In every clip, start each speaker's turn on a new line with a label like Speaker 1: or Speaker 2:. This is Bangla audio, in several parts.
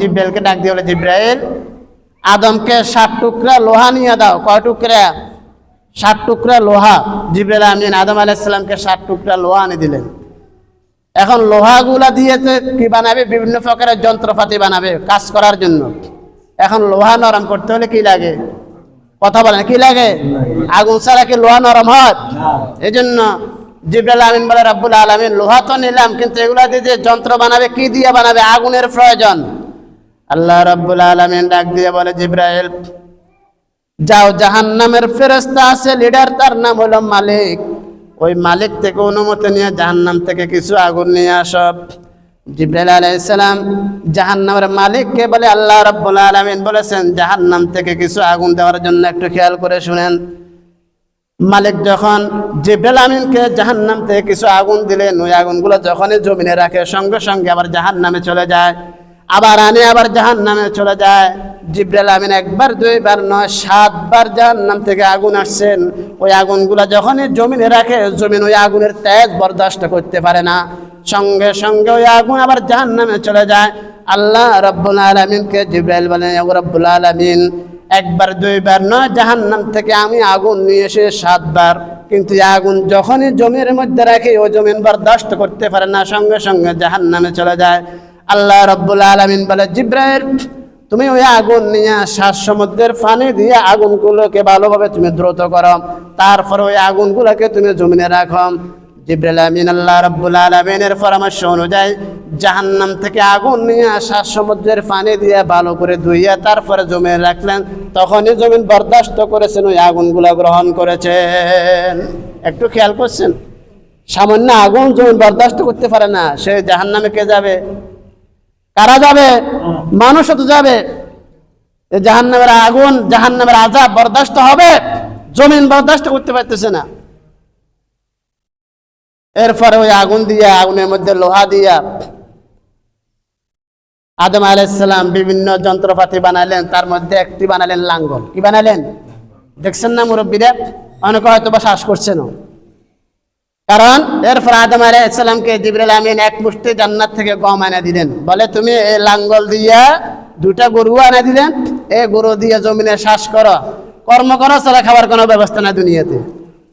Speaker 1: জিব্রাইলকে ডাক দিয়ে বলে, জিব্রাইল, আদমকে 7 টুকরা লোহা নিয়ে দাও। কয় টুকরা? 7 টুকরা লোহা। জিব্রাইল আমিন আদম আলাইহিস সালামকে 7 টুকরা লোহা এনে দিলেন। এখন লোহাগুলা দিয়ে কি বানাবে? বিভিন্ন প্রকারের যন্ত্রপাতি বানাবে কাজ করার জন্য। এখন লোহা নরম করতে হলে কি লাগে? কথা বলেন, কি লাগে? আগুন ছাড়া কি লোহা নরম হয়? এই জন্য জিব্রাইল আমিন বলে, রব্বুল আলামিন, লোহা তো নিলাম, কিন্তু এগুলা দিয়ে যে যন্ত্র বানাবে, কি দিয়ে বানাবে? আগুনের প্রয়োজন। আল্লাহ রব্বুল আলামিন ডাক দিয়ে বলে, জিব্রাইল, যাও, জাহান্নামের ফেরেশতা আছে, লিডার, তার নাম হলো মালিক। ওই মালিক থেকে অনুমতি নিয়ে জাহান্নাম থেকে কিছু আগুন নিয়ে আসো। জিব্রাইল আলাইহিস সালাম জাহান্নামের মালিককে বলে, আল্লাহ রাব্বুল আলামিন বলেছেন জাহান্নাম থেকে কিছু আগুন দেওয়ার জন্য। একটু খেয়াল করে শুনেন। মালিক যখন জিব্রাইল আমিনকে জাহান্নাম থেকে কিছু আগুন দিলেন, ওই আগুনগুলো যখনই জমিনে রাখে, সঙ্গে সঙ্গে আবার জাহান্নামে চলে যায়, আবার আনে, আবার জাহান্নামে চলে যায়। জিব্রাইল আমিন একবার, দুইবার নয়, 7 বার জাহান্নাম থেকে আগুন আসছেন। ওই আগুনগুলা যখনই জমিনে রাখে, জমিন ওই আগুনের তেজ বরদাস্ত করতে পারে না, সঙ্গে সঙ্গে ওই আগুন আবার জাহান্নামে চলে যায়। আল্লাহ রাব্বুল আলামিনকে জিব্রাইল বলেন, ও রাব্বুল আলামিন, একবার দুইবার নয়, জাহান্নাম থেকে আমি আগুন নিয়ে এসে 7 বার, কিন্তু এই আগুন যখনই জমির মধ্যে রাখে, ওই জমিন বরদাস্ত করতে পারে না, সঙ্গে সঙ্গে জাহান্নামে চলে যায়। আল্লাহ রাব্বুল আলামিন বলে, জিব্রাইল, তুমি ওই আগুন নিয়ে 7 সমুদ্রের পানি দিয়ে আগুনগুলোকে ভালোভাবে তুমি দ্রুত করো, তারপর ওই আগুনগুলোকে তুমি জমিনে রাখো। জিব্রাইল আমিন আল্লাহ রাব্বুল আলামিনের পরামর্শ অনুযায়ী জাহান্নাম থেকে আগুন নিয়ে 7 সমুদ্রের পানি দিয়ে ভালো করে ধুইয়া তারপরে জমিনে রাখলেন। তখনই জমিন বরদাস্ত করেছেন, ওই আগুনগুলো গ্রহণ করেছেন। একটু খেয়াল করছেন, সামান্য আগুন জমিন বরদাস্ত করতে পারে না, সে জাহান্নামে কে যাবে? কারা যাবে? মানুষও তো যাবে। জাহান্নামের আগুন, জাহান্নামের আযাব বরদাস্ত হবে, জমিন বরদাস্ত করতে পারতেছে না। এরপরে ওই আগুন দিয়া, আগুনের মধ্যে লোহা দিয়া আদম আলাইহিস সালাম বিভিন্ন যন্ত্রপাতি বানালেন। তার মধ্যে একটি বানালেন লাঙ্গল। কি বানালেন? দেখছেন না মুরব্বীরা? অনেকে হয়তো বা শ্বাস করছেন, কারণ এরপর আদম আলাইহিস সালামকে জিবরাইল আমিন এক মুষ্টি জান্নাত থেকে গম এনে দিলেন। বলে, তুমি এই লাঙ্গল দিয়া 2টা গরু এনে দিলেন, এই গরু দিয়ে জমিনে শ্বাস করো, কর্ম করো, ছাড়া খাবার কোনো ব্যবস্থা নাই দুনিয়াতে।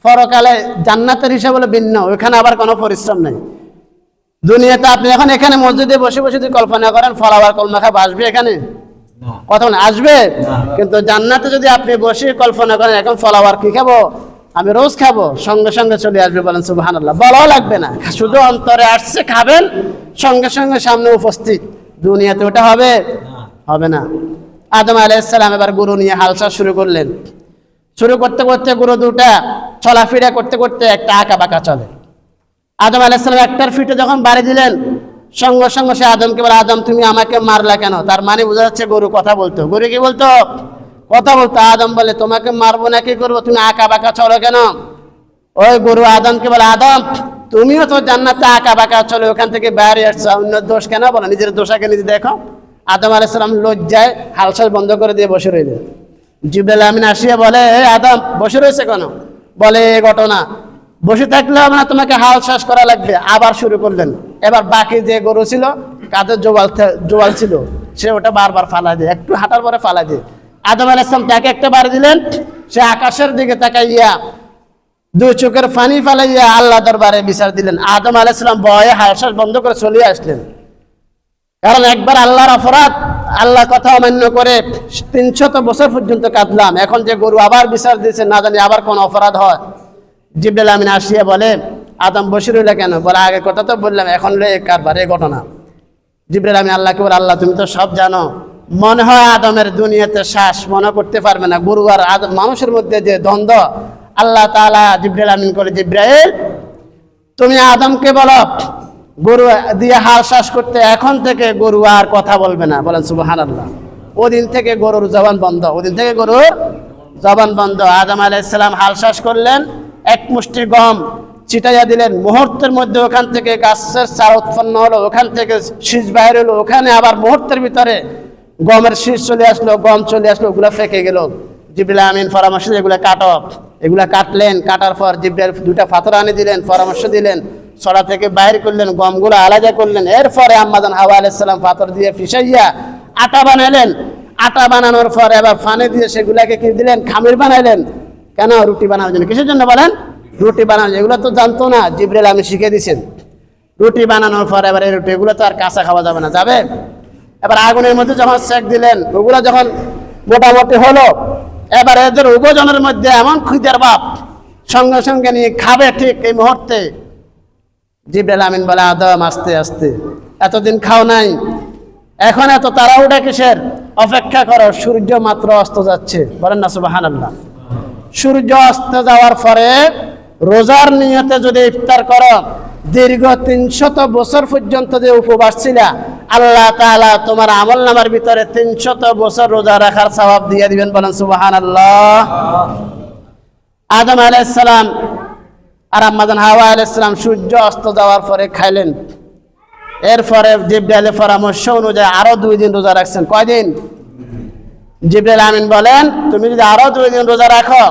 Speaker 1: পরকালে জান্নাতের হিসাব হলো ভিন্ন, ওইখানে আবার কোনো পরিশ্রম নেই। দুনিয়াতে আপনি এখন এখানে মসজিদে বসে বসে যদি কল্পনা করেন ফলাবার কলমা খাব, আসবে এখানে? কথা বলেন, আসবে? কিন্তু জান্নাতে যদি আপনি বসে কল্পনা করেন এখন ফলাবার কি খাবো, আমি রোজ খাবো, সঙ্গে সঙ্গে চলে আসবে। বলেন সুবহানাল্লাহ। বলাও লাগবে না, শুধু অন্তরে আসছে, খাবেন, সঙ্গে সঙ্গে সামনে উপস্থিত। দুনিয়াতে ওটা হবে? হবে না। আদম আলাইহিস সালাম এবার গরু নিয়ে হালসা শুরু করলেন। শুরু করতে করতে গরু 2টা চলাফেরা করতে করতে একটা আঁকা বাঁকা চলে। আদম আলাইহিস সালাম একটার ফিটে যখন বাড়ি দিলেন, সঙ্গে সঙ্গে সে আদমকে বলে, আদম, তুমি আমাকে মারলা কেন? তার মানে বোঝা যাচ্ছে গরু কথা বলতো। গরু কি বলতো? কথা বলতো। আদম বলে, তোমাকে মারবো না, কি করবো? তুমি আঁকা বাঁকা চলো কেন? ওই গরু আদমকে বলে, আদম, তুমিও তো জান্নাতে আঁকা বাঁকা চলো, ওখান থেকে বাইরে আসছো, অন্য দোষ কেন? বলো, নিজের দোষ আগে নিজে দেখো। আদম আলাইহিস সালাম লজ্জায় হালসাল বন্ধ করে দিয়ে বসে রইলেন। জিবরাইল আমিন আসিয়া বলে, আদম, বসে রয়েছে কেন? বলে, এই ঘটনা, বসে থাকলে হবে না, তোমাকে হাল শ্বাস করা লাগবে। আবার শুরু করলেন। এবার বাকি যে গরু ছিল, কাদের জোয়াল ছিল, সে ওটা বারবার ফালা দিয়ে, একটু হাঁটার পরে ফালা দিয়ে। আদম আলাইহিস সালাম তাকে একটা বাড়ি দিলেন। সে আকাশের দিকে তাকাইয়া 2 চোখের পানি ফালাইয়া আল্লাহ দরবারে বিচার দিলেন। আদম আলাইহিস সালাম ভয়ে হাল শ্বাস বন্ধ করে চলে আসলেন। কারণ একবার আল্লাহর অপরাধ, আল্লাহ কথা অমান্য করে 300 বছর পর্যন্ত কাঁদলাম, এখন যে গরু আবার বিচার দিয়েছে, না জানি আবার কোন অপরাধ হয়। জিবরাইল আমিন আসিয়া বলে, আদম বসে রইলে কেন? বলে, আগের কথা তো বললাম, এখন কারবার এই ঘটনা। জিবরাইল আমিন আল্লাহকে বলে, আল্লাহ, তুমি তো সব জানো, মনে হয় আদমের দুনিয়াতে শ্বাস মনে করতে পারবে না। গরু আর আদম মানুষের মধ্যে যে দ্বন্দ্ব, আল্লাহ তাআলা জিবরাইল আমিন করে, জিবরাইল, তুমি আদমকে বলো গরু দিয়ে হাল শ্বাস করতে, এখন থেকে গরু আর কথা বলবে না। বলেন সুবহানাল্লাহ। ওদিন থেকে গরুর জবান বন্ধ, ওদিন থেকে গরুর জবান বন্ধ। আদম আলাইহিস সালাম হাল শ্বাস করলেন, এক মুষ্টি গম ছিটাইয়া দিলেন, মুহূর্তের মধ্যে ওখান থেকে গাছের চারা উৎপন্ন হলো, ওখান থেকে শীষ বাইর হলো, ওখানে আবার মুহূর্তের ভিতরে গমের শীষ চলে আসলো, গম চলে আসলো, ওগুলা ফেঁকে গেল। জিবরাইল আমিন পরামর্শ, এগুলা কাটো। এগুলা কাটলেন, কাটার পর জিবরাইল 2টা পাথর আনি দিলেন, পরামর্শ দিলেন, ছড়া থেকে বাইর করলেন, গমগুলো আলাদা করলেন। এরপরে আম্মাজান হাওয়া আলাইহিস সালাম পাথর দিয়ে ফিসাইয়া আটা বানালেন। আটা বানানোর পর এবার ফানে দিয়ে সেগুলাকে কি দিলেন? খামির বানাইলেন। কেন? রুটি বানানোর জন্য। কিসের জন্য বলেন? রুটি বানানো। এগুলো তো জানতো না, জিবরিল আমি শিখে দিয়েছেন। রুটি বানানোর পর এবার এই রুটি এগুলো তো আর কাঁচা খাওয়া যাবে না, যাবে? এবার আগুনের মধ্যে যখন সেক দিলেন, ওগুলো যখন মোটামুটি হলো, এবার এদের উভজনের মধ্যে এমন খিদের ভাব, সঙ্গে সঙ্গে নিয়ে খাবে ঠিক এই মুহূর্তে। জিবরিল আমিন বলে, আদম আস্তে আস্তে, এতদিন খাও নাই, এখন এত তাড়াহুড়া কিসের? অপেক্ষা করো, সূর্য মাত্র অস্ত যাচ্ছে। বলেন না সুবহানাল্লাহ। সূর্য অস্ত যাওয়ার পরে রোজার নিয়তে যদি ইফতার করো, দীর্ঘ 300 বছর পর্যন্ত যে উপবাস ছিলা, আল্লাহ তাআলা তোমার আমলনামার ভিতরে 300 বছর রোজা রাখার সওয়াব দিয়ে দিবেন। বলেন সুবহানাল্লাহ। আদম আলাইহিস সালাম আর আম্মাজান হাওয়া আলাইহিস সালাম সূর্য অস্ত যাওয়ার পরে খাইলেন। এরপরে জিবরাইলের পরামর্শ অনুযায়ী আরো 2 দিন রোজা রাখছেন। কয়দিন? জিবরাইল আমিন বলেন, তুমি যদি আরো 2 দিন রোজা রাখো,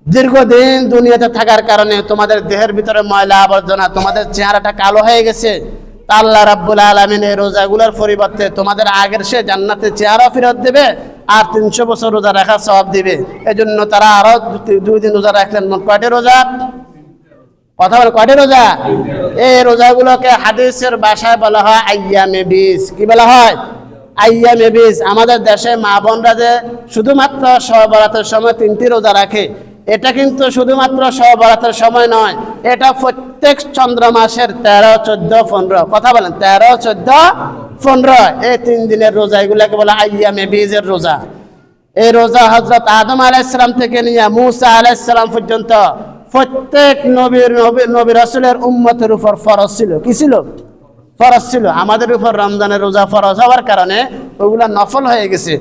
Speaker 1: দীর্ঘদিন দুনিয়াতে থাকার কারণে তোমাদের দেহের ভিতরে ময়লা আবর্জনা, তোমাদের চেহারাটা কালো হয়ে গেছে, তা আল্লাহ রাব্বুল আলামিন এই রোজাগুলোর পরিবর্তে তোমাদের আগের সে জান্নাতে চেহারা ফেরত দেবে আর 300 বছর রোজা রাখার সওয়াব দিবে। এজন্য তারা আরো 2 দিন রোজা রাখলেন। মোট কয়টি রোজা? কথা বলে, কয়টি রোজা? এই রোজাগুলোকে হাদিসের ভাষায় বলা হয় আইয়ামে বীজ। কি বলা হয়? আইয়ামে বীজ। আমাদের দেশে মা বোনরা যে শুধুমাত্র শবে বরাতের সময় 3টি রোজা রাখে, এটা কিন্তু শুধুমাত্র শবে বরাতের সময় নয়, এটা প্রত্যেক চন্দ্র মাসের 13, 14, 15। কথা বলেন, 13, 14, 15 এই 3 দিনের রোজা, এগুলাকে বলা আইয়ামে বীজের রোজা। এই রোজা হযরত আদম আলাইহিস সালাম থেকে নিয়ে মূসা আলাইহিস সালাম পর্যন্ত প্রত্যেক নবী রাসূলের উম্মতের উপর ফরজ ছিল। কি ছিল? ফরজ ছিল। আমাদের উপর রমজানের রোজা ফরজ হওয়ার কারণে ওগুলা নফল হয়ে গেছে।